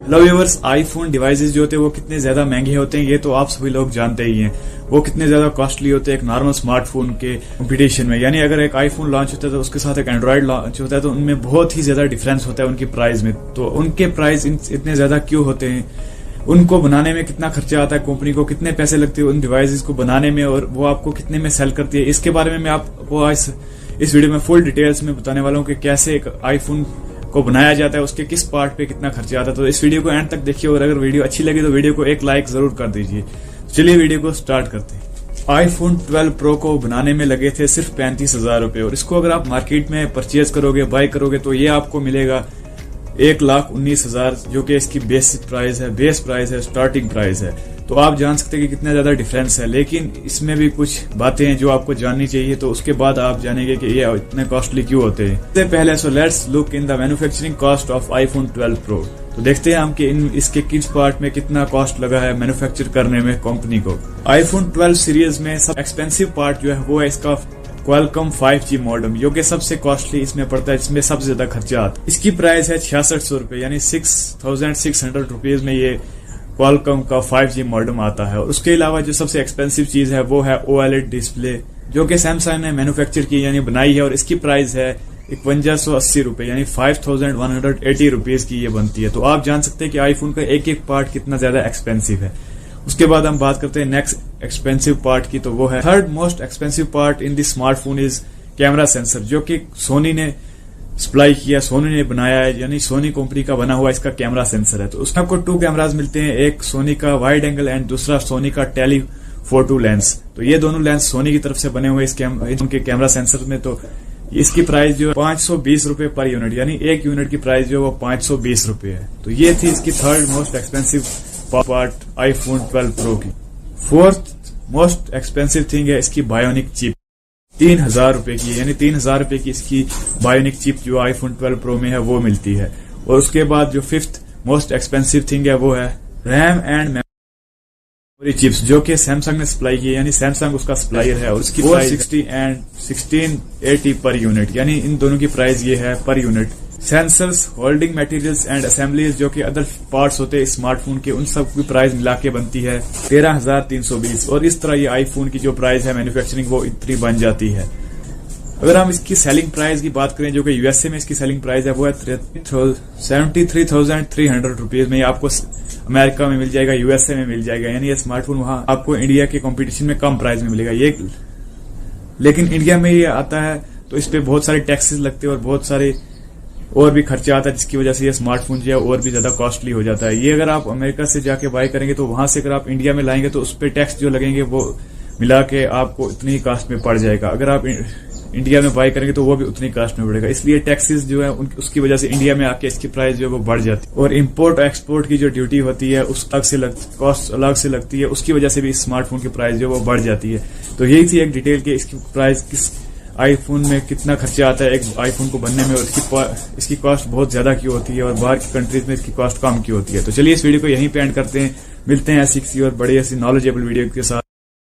Hello viewers, iPhone devices जो होते हैं वो कितने ज्यादा महंगे होते हैं ये तो आप सभी लोग जानते ही हैं। वो कितने ज्यादा कॉस्टली होते हैं एक नॉर्मल स्मार्टफोन के कंपटीशन में। यानी अगर एक आईफोन लॉन्च होता है तो उसके साथ एक एंड्रॉइड लॉन्च होता है तो उनमें बहुत ही ज्यादा डिफरेंस होता है उनकी प्राइस में। तो उनके प्राइस इतने ज्यादा क्यों होते हैं, उनको बनाने में कितना खर्चा आता है, कंपनी को कितने पैसे लगते हैं उन डिवाइसेस को बनाने में, और वो आपको कितने में सेल करती है, इसके बारे में मैं आपको आज इस वीडियो में फुल डिटेल्स में बताने वाला हूँ कि कैसे एक आईफोन को बनाया जाता है, उसके किस पार्ट पे कितना खर्चा आता है। तो इस वीडियो को एंड तक देखिए और अगर वीडियो अच्छी लगी तो वीडियो को एक लाइक जरूर कर दीजिए। चलिए वीडियो को स्टार्ट करते हैं। आईफोन 12 प्रो को बनाने में लगे थे सिर्फ 35,000 रुपए, और इसको अगर आप मार्केट में परचेज करोगे, बाय करोगे तो ये आपको मिलेगा 1,19,000, जो कि इसकी बेस प्राइस है, स्टार्टिंग प्राइस है। तो आप जान सकते हैं कि कितना ज्यादा डिफरेंस है, लेकिन इसमें भी कुछ बातें हैं जो आपको जाननी चाहिए। तो उसके बाद आप जानेंगे कि ये इतने कॉस्टली क्यों होते हैं। इससे पहले so let's look in the manufacturing cost of iPhone 12 pro. तो देखते हैं हम कि इसके किस पार्ट में कितना कॉस्ट लगा है मैन्युफैक्चर करने में कंपनी को। आईफोन 12 सीरीज में सब एक्सपेंसिव पार्ट जो है वो है इसका क्वालकॉम 5G मॉडेम, जो कि सबसे कॉस्टली इसमें पड़ता है, इसमें सबसे ज्यादा खर्चा आता है। इसकी प्राइस है 6600 रुपए, यानी 6,600 रुपीज में ये क्वालकॉम का 5G मॉडेम आता है। और उसके अलावा जो सबसे एक्सपेंसिव चीज है वो है OLED डिस्प्ले, जो कि सैमसंग ने मैन्युफैक्चर की यानी बनाई है, और इसकी प्राइस है 5180 रुपए, यानी 5180 रुपीज की ये बनती है। तो आप जान सकते हैं कि आईफोन का एक एक पार्ट कितना ज्यादा एक्सपेंसिव है। उसके बाद हम बात करते हैं नेक्स्ट एक्सपेंसिव पार्ट की, तो वो है third most expensive part in this smartphone is camera sensor, जो कि सोनी ने सप्लाई किया, सोनी ने बनाया है, यानी सोनी कंपनी का बना हुआ इसका कैमरा सेंसर है। तो उसमें आपको 2 कैमरास मिलते हैं, एक सोनी का वाइड एंगल एंड दूसरा सोनी का टेलीफोटो लेंस। तो ये दोनों लेंस सोनी की तरफ से बने हुए इनके कैमरा सेंसर में। तो इसकी प्राइस जो है 520 रुपए पर यूनिट, यानी एक यूनिट की प्राइस जो है वो 520 रुपए है। तो ये थी इसकी third most expensive part iPhone 12 pro की। फोर्थ मोस्ट एक्सपेंसिव थिंग है इसकी बायोनिक चिप, 3,000 रुपए की, यानी 3,000 रुपए की इसकी बायोनिक चिप जो आईफोन 12 प्रो में है वो मिलती है। और उसके बाद जो फिफ्थ मोस्ट एक्सपेंसिव थिंग है वो है रैम एंड मेमोरी चिप्स, जो कि सैमसंग ने सप्लाई की है, यानी सैमसंग उसका सप्लायर है, और उसकी 460 एंड 1680 पर यूनिट, यानी इन दोनों की प्राइस ये है per unit. Sensors, holding materials and assemblies, जो कि अदर पार्ट्स होते हैं स्मार्टफोन के, उन सब की प्राइस मिला के बनती है 13,320। और इस तरह ये आईफोन की जो प्राइस है मैन्युफैक्चरिंग वो इतनी बन जाती है। अगर हम इसकी सेलिंग प्राइस की बात करें, जो कि यूएसए में इसकी सेलिंग प्राइस है वो है 73,300 रुपीज में। आपको अमेरिका में मिल जाएगा, यूएसए में मिल जाएगा, यानी ये स्मार्टफोन वहां आपको इंडिया के कॉम्पिटिशन में कम प्राइस में मिलेगा। ये लेकिन इंडिया में ये आता है तो इस पे बहुत सारे टैक्सेस लगते हैं और बहुत सारे और भी खर्चा आता है, जिसकी वजह से ये स्मार्टफोन जो है और भी ज्यादा कॉस्टली हो जाता है। ये अगर आप अमेरिका से जाके बाय करेंगे तो वहां से अगर आप इंडिया में लाएंगे तो उस पर टैक्स जो लगेंगे वो मिला के आपको इतनी ही कास्ट में पड़ जाएगा। अगर आप इंडिया में बाय करेंगे तो वो भी उतनी कास्ट में पड़ेगा। इसलिए टैक्सेस जो है उसकी वजह से इंडिया में आके इसकी प्राइस जो है वो बढ़ जाती है। और इम्पोर्ट एक्सपोर्ट की जो ड्यूटी होती है उस कॉस्ट अलग से लगती है, उसकी वजह से भी स्मार्टफोन की प्राइस जो है वो बढ़ जाती है। तो यही थी एक डिटेल की इसकी प्राइस किस आईफोन में कितना खर्चा आता है एक आईफोन को बनने में, और इसकी कॉस्ट बहुत ज्यादा क्यों होती है और बाहर की कंट्रीज में इसकी कॉस्ट कम क्यों होती है। तो चलिए इस वीडियो को यहीं पे एंड करते हैं, मिलते हैं ऐसी किसी और बड़ी ऐसी नॉलेजेबल वीडियो के साथ।